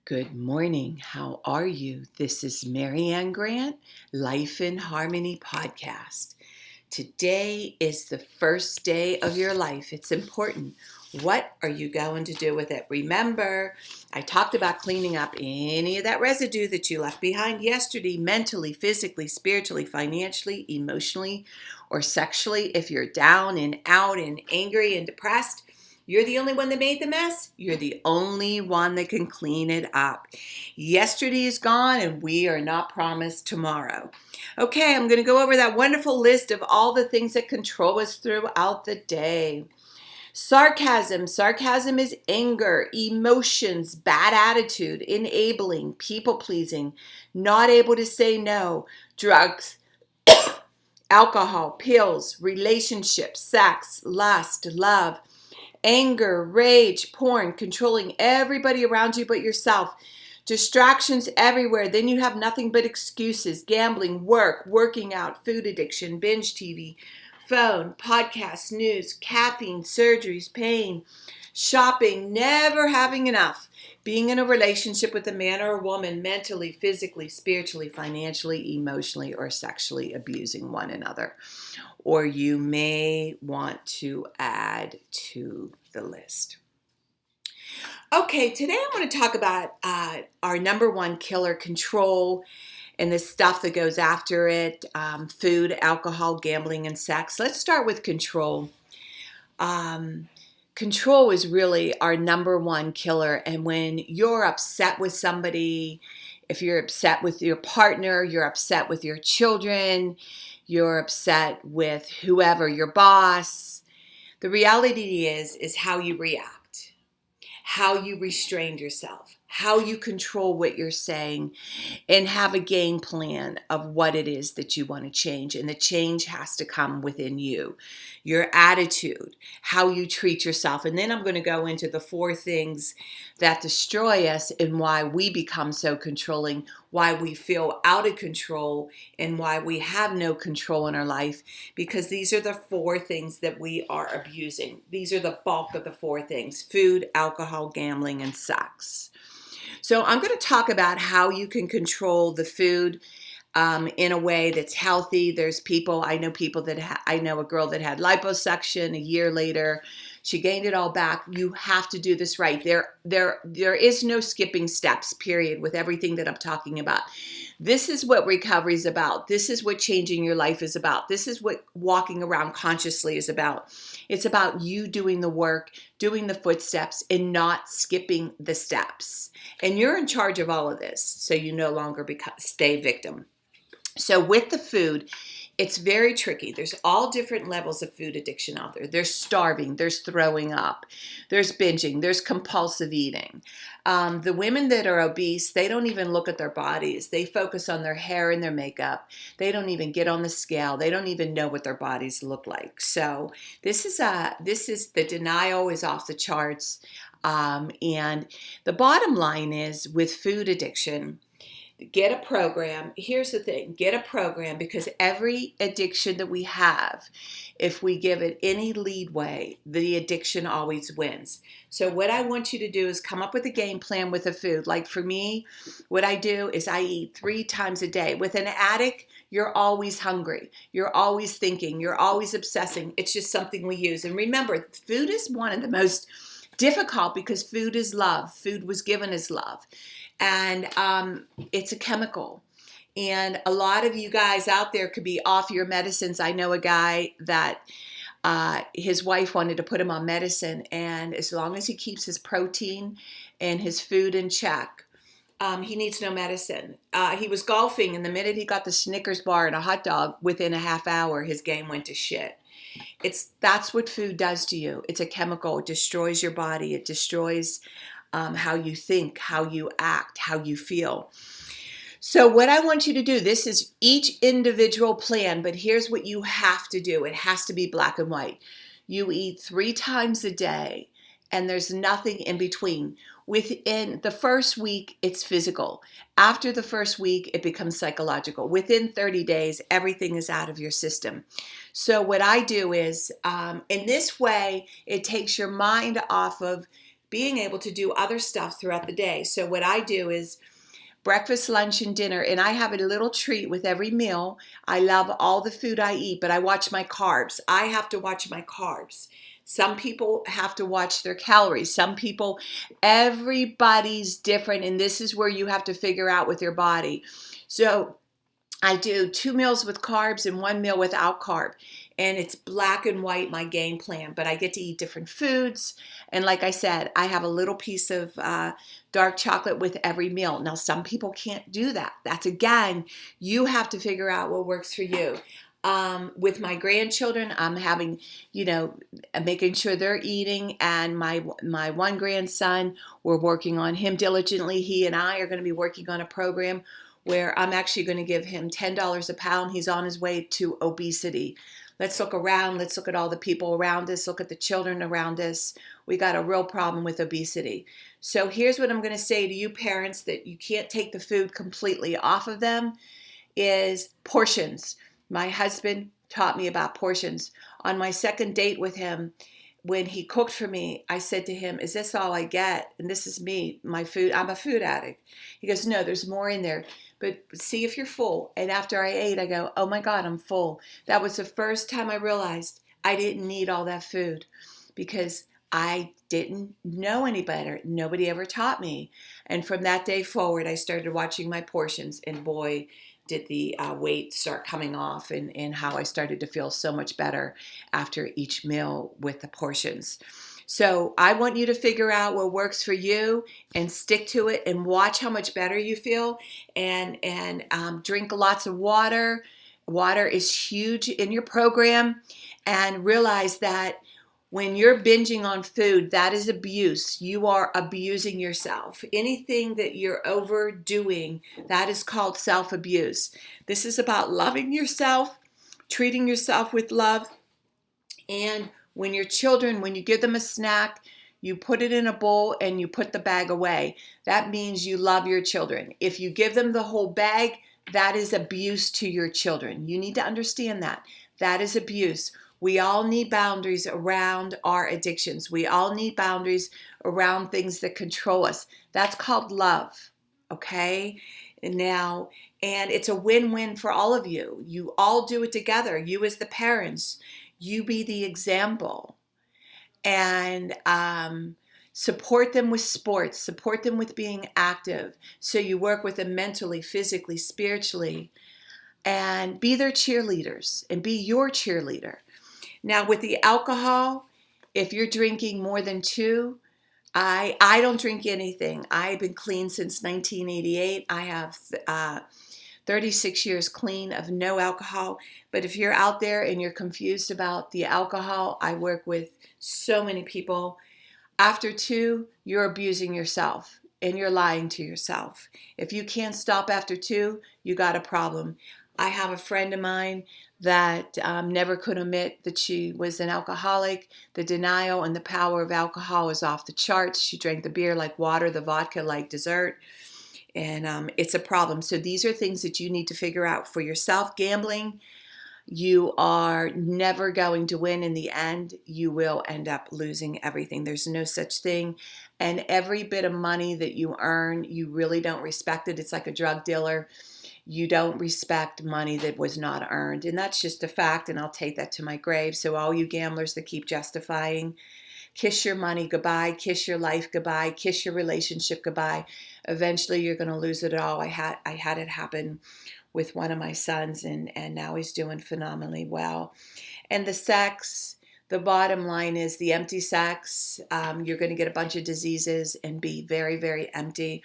Good morning. How are you? This is Marianne Grant, Life in Harmony podcast. Today is the first day of your life. It's important. What are you going to do with it? Remember, I talked about cleaning up any of that residue that you left behind yesterday, mentally, physically, spiritually, financially, emotionally, or sexually. If you're down and out and angry and depressed, you're the only one that made the mess. You're the only one that can clean it up. Yesterday is gone and we are not promised tomorrow. Okay, I'm going to go over that wonderful list of all the things that control us throughout the day. Sarcasm. Sarcasm is anger, emotions, bad attitude, enabling, people-pleasing, not able to say no, drugs, alcohol, pills, relationships, sex, lust, love, anger, rage, porn, controlling everybody around you but yourself. Distractions everywhere. Then you have nothing but excuses. Gambling, work, working out, food addiction, binge TV, phone, podcasts, news, caffeine, surgeries, pain, shopping, never having enough. Being in a relationship with a man or a woman, mentally, physically, spiritually, financially, emotionally, or sexually abusing one another. Or you may want to add to the list. Okay, today I want to talk about our number one killer, control, and the stuff that goes after it, food, alcohol, gambling, and sex. Let's start with control. Control is really our number one killer. And when you're upset with somebody, if you're upset with your partner, you're upset with your children, you're upset with whoever, your boss, the reality is how you react, how you restrain yourself, how you control what you're saying, and have a game plan of what it is that you want to change. And the change has to come within you. Your attitude, how you treat yourself. And then I'm going to go into the 4 things that destroy us and why we become so controlling, why we feel out of control, and why we have no control in our life, because these are the 4 things that we are abusing. These are the bulk of the 4 things: food, alcohol, gambling, and sex. So I'm going to talk about how you can control the food in a way that's healthy. There's people, I know people that, I know a girl that had liposuction. A year later, she gained it all back. You have to do this right. There is no skipping steps, period, with everything that I'm talking about. This is what recovery is about. This is what changing your life is about. This is what walking around consciously is about. It's about you doing the work, doing the footsteps, and not skipping the steps. And you're in charge of all of this, so you no longer stay victim. So with the food, it's very tricky. There's all different levels of food addiction out there. There's starving, there's throwing up, there's binging, there's compulsive eating. The women that are obese, they don't even look at their bodies. They focus on their hair and their makeup. They don't even get on the scale. They don't even know what their bodies look like. So this is the denial is off the charts. And the bottom line is, with food addiction, get a program. Here's the thing. Get a program, because every addiction that we have, if we give it any leadway, the addiction always wins. So what I want you to do is come up with a game plan with the food. Like for me, what I do is I eat 3 times a day. With an addict, you're always hungry. You're always thinking. You're always obsessing. It's just something we use. And remember, food is one of the most difficult, because food is love. Food was given as love. And it's a chemical. And a lot of you guys out there could be off your medicines. I know a guy that his wife wanted to put him on medicine, and as long as he keeps his protein and his food in check, he needs no medicine. He was golfing, and the minute he got the Snickers bar and a hot dog, within a half hour, his game went to shit. That's what food does to you. It's a chemical. It destroys your body. It destroys how you think, how you act, how you feel. So what I want you to do, this is each individual plan, but here's what you have to do. It has to be black and white. You eat 3 times a day, and there's nothing in between. Within the first week, it's physical. After the first week, it becomes psychological. Within 30 days, everything is out of your system. So what I do is, in this way, it takes your mind off of being able to do other stuff throughout the day. So what I do is breakfast, lunch, and dinner, and I have a little treat with every meal. I love all the food I eat, but I watch my carbs. I have to watch my carbs. Some people have to watch their calories. Some people, everybody's different, and this is where you have to figure out with your body. So I do 2 meals with carbs and 1 meal without carb. And it's black and white, my game plan. But I get to eat different foods. And like I said, I have a little piece of dark chocolate with every meal. Now, some people can't do that. That's, again, you have to figure out what works for you. With my grandchildren, I'm having, making sure they're eating. And my one grandson, we're working on him diligently. He and I are going to be working on a program where I'm actually going to give him $10 a pound. He's on his way to obesity. Let's look around. Let's look at all the people around us. Look at the children around us. We got a real problem with obesity. So here's what I'm going to say to you parents that you can't take the food completely off of them is portions. My husband taught me about portions. On my second date with him, when he cooked for me, I said to him, is this all I get? And this is me, my food. I'm a food addict. He goes, no, there's more in there. But see if you're full. And after I ate, I go, oh my God, I'm full. That was the first time I realized I didn't need all that food because I didn't know any better. Nobody ever taught me. And from that day forward, I started watching my portions. And boy, did the weight start coming off, and how I started to feel so much better after each meal with the portions. So I want you to figure out what works for you and stick to it and watch how much better you feel, and drink lots of water. Water is huge in your program, and realize that when you're binging on food, that is abuse. You are abusing yourself. Anything that you're overdoing, that is called self-abuse. This is about loving yourself, treating yourself with love. And when your children, when you give them a snack, you put it in a bowl and you put the bag away. That means you love your children. If you give them the whole bag, that is abuse to your children. You need to understand that. That is abuse. We all need boundaries around our addictions. We all need boundaries around things that control us. That's called love, okay? And it's a win-win for all of you. You all do it together. You as the parents, you be the example. And support them with sports. Support them with being active. So you work with them mentally, physically, spiritually. And be their cheerleaders and be your cheerleader. Now, with the alcohol, if you're drinking more than 2, I don't drink anything. I've been clean since 1988. I have 36 years clean of no alcohol. But if you're out there and you're confused about the alcohol, I work with so many people. After 2, you're abusing yourself and you're lying to yourself. If you can't stop after 2, you got a problem. I have a friend of mine that never could admit that she was an alcoholic. The denial and the power of alcohol is off the charts. She drank the beer like water, the vodka like dessert, and it's a problem. So these are things that you need to figure out for yourself. Gambling, you are never going to win in the end. You will end up losing everything. There's no such thing. And every bit of money that you earn, you really don't respect it. It's like a drug dealer. You don't respect money that was not earned. And that's just a fact, and I'll take that to my grave. So all you gamblers that keep justifying, kiss your money goodbye, kiss your life goodbye, kiss your relationship goodbye. Eventually you're going to lose it all. I had it happen with one of my sons, and now he's doing phenomenally well. And the sex, the bottom line is the empty sex. You're going to get a bunch of diseases and be very, very empty.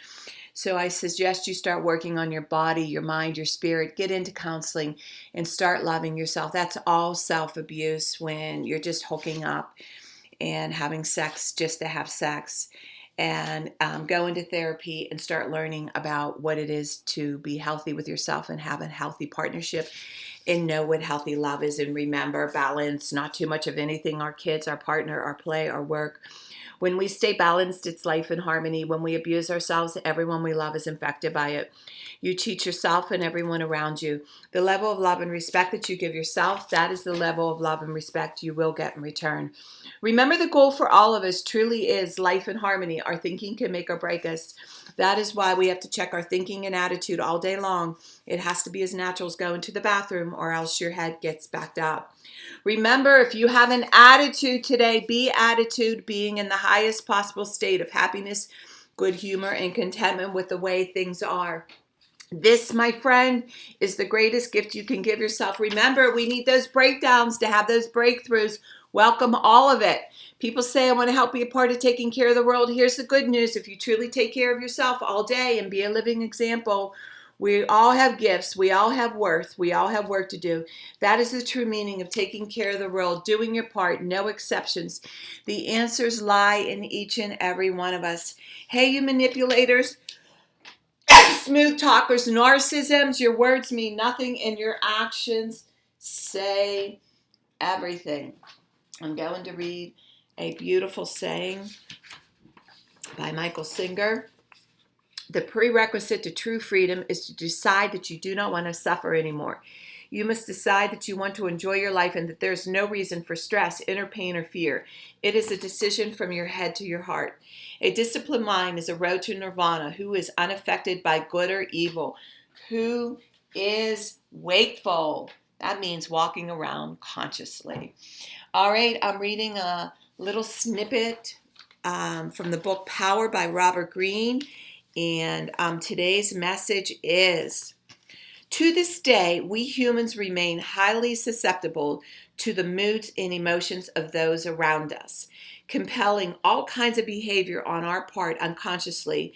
So I suggest you start working on your body, your mind, your spirit, get into counseling and start loving yourself. That's all self-abuse when you're just hooking up and having sex just to have sex. And go into therapy and start learning about what it is to be healthy with yourself and have a healthy partnership. and know what healthy love is. And remember, balance, not too much of anything, our kids, our partner, our play, our work. When we stay balanced, it's life in harmony. When we abuse ourselves, everyone we love is infected by it. You teach yourself and everyone around you. The level of love and respect that you give yourself, that is the level of love and respect you will get in return. Remember, the goal for all of us truly is life in harmony. Our thinking can make or break us. That is why we have to check our thinking and attitude all day long. It has to be as natural as going to the bathroom, or else your head gets backed up. Remember, if you have an attitude today, be attitude, being in the highest possible state of happiness, good humor, and contentment with the way things are. This, my friend, is the greatest gift you can give yourself. Remember, we need those breakdowns to have those breakthroughs. Welcome all of it. People say, I want to help be a part of taking care of the world. Here's the good news. If you truly take care of yourself all day and be a living example, we all have gifts. We all have worth. We all have work to do. That is the true meaning of taking care of the world, doing your part, no exceptions. The answers lie in each and every one of us. Hey, you manipulators, smooth talkers, narcissisms, your words mean nothing and your actions say everything. I'm going to read a beautiful saying by Michael Singer. The prerequisite to true freedom is to decide that you do not want to suffer anymore. You must decide that you want to enjoy your life and that there is no reason for stress, inner pain, or fear. It is a decision from your head to your heart. A disciplined mind is a road to nirvana. Who is unaffected by good or evil? Who is wakeful? That means walking around consciously. All right, I'm reading a little snippet from the book Power by Robert Greene. And today's message is, to this day, we humans remain highly susceptible to the moods and emotions of those around us, compelling all kinds of behavior on our part unconsciously,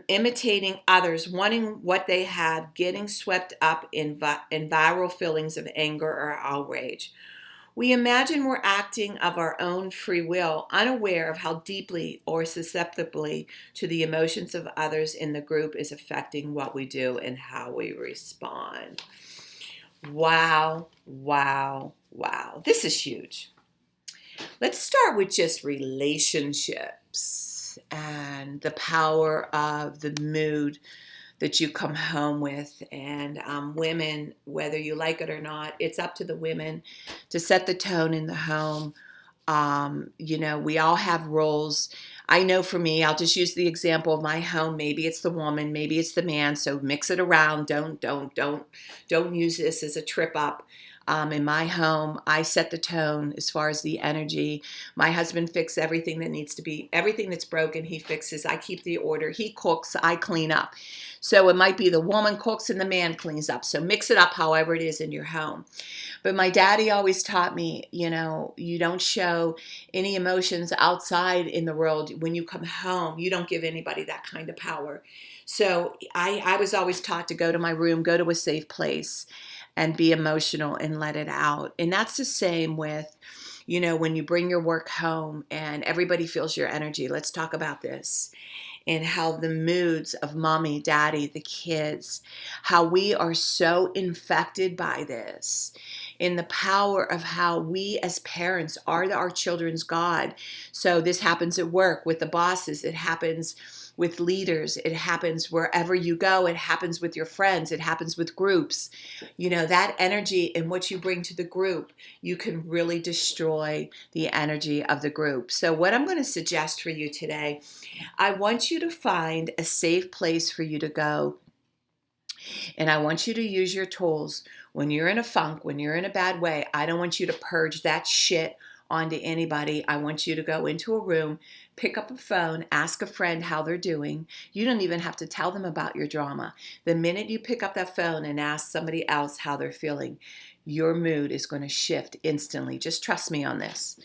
imitating others, wanting what they have, getting swept up in viral feelings of anger or outrage. We imagine we're acting of our own free will, unaware of how deeply or susceptibly to the emotions of others in the group is affecting what we do and how we respond. Wow, wow, wow. This is huge. Let's start with just relationships and the power of the mood that you come home with. And women, whether you like it or not, it's up to the women to set the tone in the home. We all have roles. I know for me, I'll just use the example of my home. Maybe it's the woman, maybe it's the man. So mix it around. Don't use this as a trip up. In my home, I set the tone as far as the energy. My husband fixes everything that needs to be, everything that's broken, he fixes. I keep the order. He cooks, I clean up. So it might be the woman cooks and the man cleans up. So mix it up however it is in your home. But my daddy always taught me, you don't show any emotions outside in the world. When you come home, you don't give anybody that kind of power. So I was always taught to go to my room, go to a safe place, and be emotional and let it out. And that's the same with, when you bring your work home and everybody feels your energy. Let's talk about this. And how the moods of mommy, daddy, the kids, how we are so infected by this, in the power of how we as parents are our children's God. So this happens at work with the bosses. It happens with leaders. It happens wherever you go. It happens with your friends. It happens with groups. That energy and what you bring to the group, you can really destroy the energy of the group. So what I'm going to suggest for you today, I want you to find a safe place for you to go. And I want you to use your tools. When you're in a funk, when you're in a bad way, I don't want you to purge that shit onto anybody. I want you to go into a room, pick up a phone, ask a friend how they're doing. You don't even have to tell them about your drama. The minute you pick up that phone and ask somebody else how they're feeling, your mood is going to shift instantly. Just trust me on this.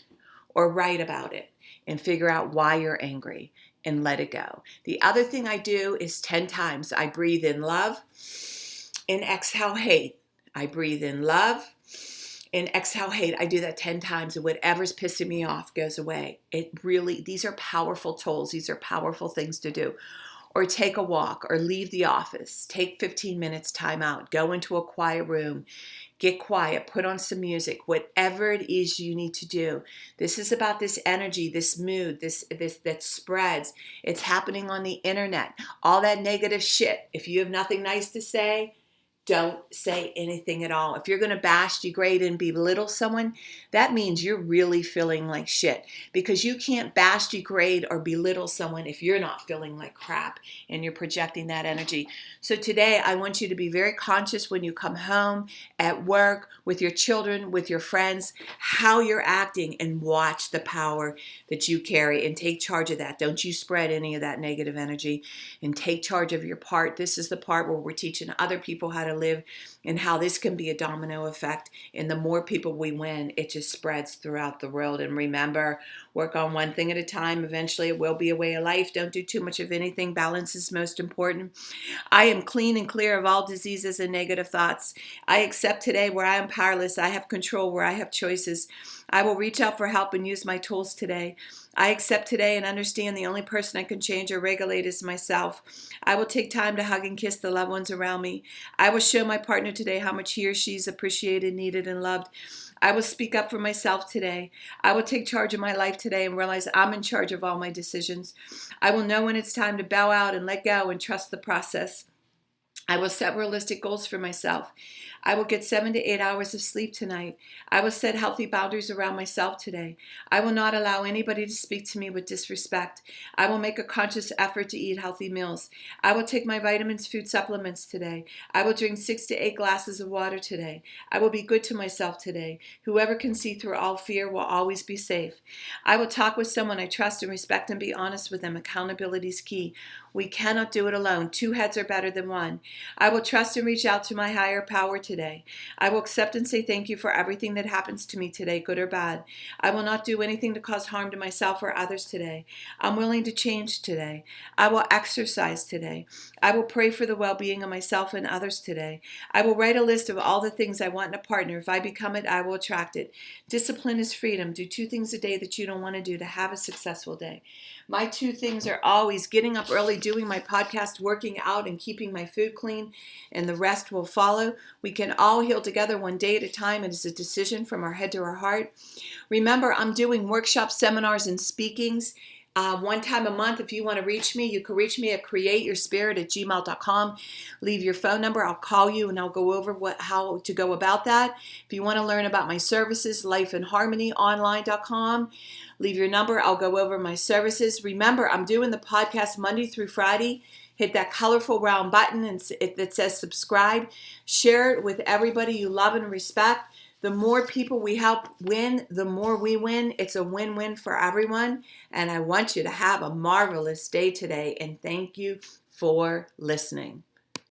Or write about it and figure out why you're angry and let it go. The other thing I do is 10 times. I breathe in love and exhale hate. I breathe in love and exhale hate. I do that 10 times, and whatever's pissing me off goes away. These are powerful tools. These are powerful things to do. or take a walk, or leave the office. Take 15 minutes time out. Go into a quiet room. Get quiet, put on some music, whatever it is you need to do. This is about this energy, this mood, this that spreads. It's happening on the internet. All that negative shit. If you have nothing nice to say, don't say anything at all. If you're going to bash, degrade, and belittle someone, that means you're really feeling like shit, because you can't bash, degrade, or belittle someone if you're not feeling like crap and you're projecting that energy. So today, I want you to be very conscious when you come home, at work, with your children, with your friends, how you're acting, and watch the power that you carry and take charge of that. Don't you spread any of that negative energy, and take charge of your part. This is the part where we're teaching other people how to live, and how this can be a domino effect. And the more people we win, it just spreads throughout the world. And remember, work on one thing at a time. Eventually it will be a way of life. Don't do too much of anything. Balance is most important. I am clean and clear of all diseases and negative thoughts. I accept today where I am powerless. I have control where I have choices. I will reach out for help and use my tools today. I accept today and understand the only person I can change or regulate is myself. I will take time to hug and kiss the loved ones around me. I will show my partner today how much he or she is appreciated, needed, and loved. I will speak up for myself today. I will take charge of my life today and realize I'm in charge of all my decisions. I will know when it's time to bow out and let go and trust the process. I will set realistic goals for myself. I will get 7 to 8 hours of sleep tonight. I will set healthy boundaries around myself today. I will not allow anybody to speak to me with disrespect. I will make a conscious effort to eat healthy meals. I will take my vitamins, food supplements today. I will drink 6 to 8 glasses of water today. I will be good to myself today. Whoever can see through all fear will always be safe. I will talk with someone I trust and respect and be honest with them. Accountability is key. We cannot do it alone. 2 heads are better than 1. I will trust and reach out to my higher power today. I will accept and say thank you for everything that happens to me today, good or bad. I will not do anything to cause harm to myself or others today. I'm willing to change today. I will exercise today. I will pray for the well-being of myself and others today. I will write a list of all the things I want in a partner. If I become it, I will attract it. Discipline is freedom. Do 2 things a day that you don't want to do to have a successful day. My 2 things are always getting up early, doing my podcast, working out, and keeping my food clean, and the rest will follow. We can all heal together one day at a time. It is a decision from our head to our heart. Remember, I'm doing workshops, seminars, and speakings. 1 time a month. If you want to reach me, you can reach me at createyourspirit@gmail.com. Leave your phone number. I'll call you and I'll go over how to go about that. If you want to learn about my services, lifeandharmonyonline.com. Leave your number. I'll go over my services. Remember, I'm doing the podcast Monday through Friday. Hit that colorful round button that says subscribe. Share it with everybody you love and respect. The more people we help win, the more we win. It's a win-win for everyone. And I want you to have a marvelous day today. And thank you for listening.